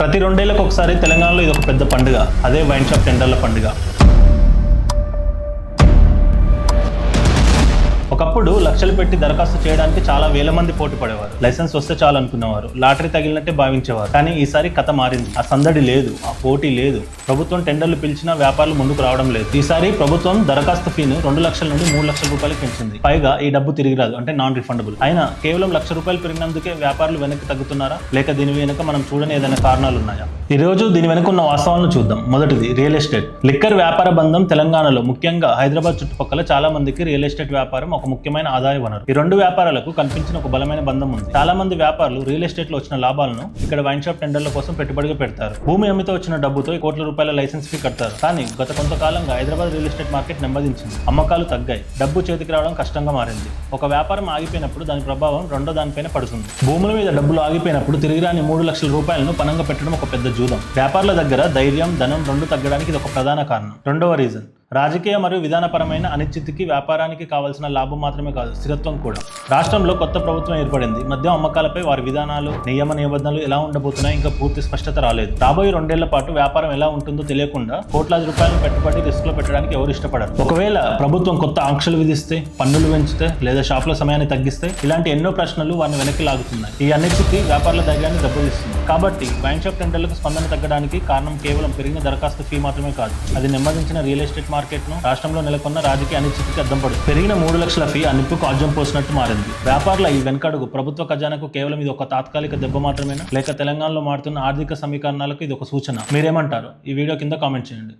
ప్రతి 2 ఏళ్లకు ఒకసారి తెలంగాణలో ఇది ఒక పెద్ద పండుగ. అదే వైన్ షాప్ టెండర్ల పండుగ. ఒకప్పుడు లక్షలు పెట్టి దరఖాస్తు చేయడానికి చాలా వేల మంది పోటీ పడేవారు. లైసెన్స్ వస్తే చాలు అనుకునేవారు. లాటరీ తగిలినట్టే భావించేవారు. కానీ ఈసారి కథ మారింది. ఆ సందడి లేదు, ఆ పోటీ లేదు. ప్రభుత్వం టెండర్లు పిలిచినా వ్యాపారులు ముందుకు రావడం లేదు. ఈసారి ప్రభుత్వం దరఖాస్తు ఫీను 2 లక్షల నుండి 3 లక్షల రూపాయలు పెంచింది. పైగా ఈ డబ్బు తిరిగి రాదు, అంటే నాన్ రిఫండబుల్. అయినా కేవలం ₹1,00,000 పెరిగినందుకే వ్యాపారులు వెనక్కి తగ్గుతున్నారా, లేక దీని వెనుక మనం చూడని ఏదైనా కారణాలు ఉన్నాయా? ఈ రోజు దీని వెనుక ఉన్న వాస్తవాలను చూద్దాం. మొదటిది రియల్ ఎస్టేట్. లిక్కర్ వ్యాపార బంధం తెలంగాణలో, ముఖ్యంగా హైదరాబాద్ చుట్టుపక్కల చాలా మందికి రియల్ ఎస్టేట్ వ్యాపారం ఒక ముఖ్యమైన ఆదాయ వనరు. ఈ రెండు వ్యాపారాలకు కనిపించిన ఒక బలమైన బంధం ఉంది. చాలా మంది వ్యాపారులు రియల్ ఎస్టేట్ లో వచ్చిన లాభాలను ఇక్కడ వైన్ షాప్ టెండర్ల కోసం పెట్టుబడిగా పెడతారు. భూమి అమ్మితో వచ్చిన డబ్బుతో కోట్ల రూపాయల లైసెన్స్ ఫీ కడతారు. కానీ గత కొంతకాలంగా హైదరాబాద్ రియల్ ఎస్టేట్ మార్కెట్ నెమ్మదించింది. అమ్మకాలు తగ్గాయి. డబ్బు చేతికి రావడం కష్టంగా మారింది. ఒక వ్యాపారం ఆగిపోయినప్పుడు దాని ప్రభావం రెండో దానిపైన పడుతుంది. భూముల మీద డబ్బులు ఆగిపోయినప్పుడు తిరిగి రాని 3 లక్షల రూపాయలను పనంగా పెట్టడం ఒక పెద్ద జూదం. వ్యాపారుల దగ్గర ధైర్యం, ధనం రెండు తగ్గడానికి ఇది ఒక ప్రధాన కారణం. రెండవ రీజన్, రాజకీయ మరియు విధానపరమైన అనిశ్చితికి వ్యాపారానికి కావాల్సిన లాభం మాత్రమే కాదు, స్థిరత్వం కూడా. రాష్ట్రంలో కొత్త ప్రభుత్వం ఏర్పడింది. మద్యం అమ్మకాలపై వారి విధానాలు, నియమ నిబంధనలు ఎలా ఉండబోతున్నాయి ఇంకా పూర్తి స్పష్టత రాలేదు. రాబోయే 2 ఏళ్ల పాటు వ్యాపారం ఎలా ఉంటుందో తెలియకుండా కోట్లాది రూపాయలను పెట్టుబడి రిస్క్ లో పెట్టడానికి ఎవరు ఇష్టపడరు. ఒకవేళ ప్రభుత్వం కొత్త ఆంక్షలు విధిస్తే, పన్నులు పెంచితే, లేదా షాపుల సమయాన్ని తగ్గిస్తే, ఇలాంటి ఎన్నో ప్రశ్నలు వారిని వెనక్కి లాగుతున్నాయి. ఈ అనిశ్చితి వ్యాపారుల ధైర్యాన్ని దెబ్బతీస్తుంది. కాబట్టి వైన్ షాప్ టెండర్లకు స్పందన తగ్గడానికి కారణం కేవలం పెరిగిన దరఖాస్తు ఫీ మాత్రమే కాదు, అది నెమ్మదించిన రియల్ ఎస్టేట్ మార్కెట్ను, రాష్ట్రంలో నెలకొన్న రాజకీయ అనిశ్చితికి అద్దం పడుతుంది. పెరిగిన 3 లక్షల ఫీ ఆ నిప్పుకు ఆజ్యం పోసినట్టు మారింది. వ్యాపారుల ఈ వెనకడుగు ప్రభుత్వ ఖజానాకు కేవలం ఇది ఒక తాత్కాలిక దెబ్బ మాత్రమేనా, లేక తెలంగాణలో మారుతున్న ఆర్థిక సమీకరణాలకు ఇది ఒక సూచన? మీరేమంటారు? ఈ వీడియో కింద కామెంట్ చేయండి.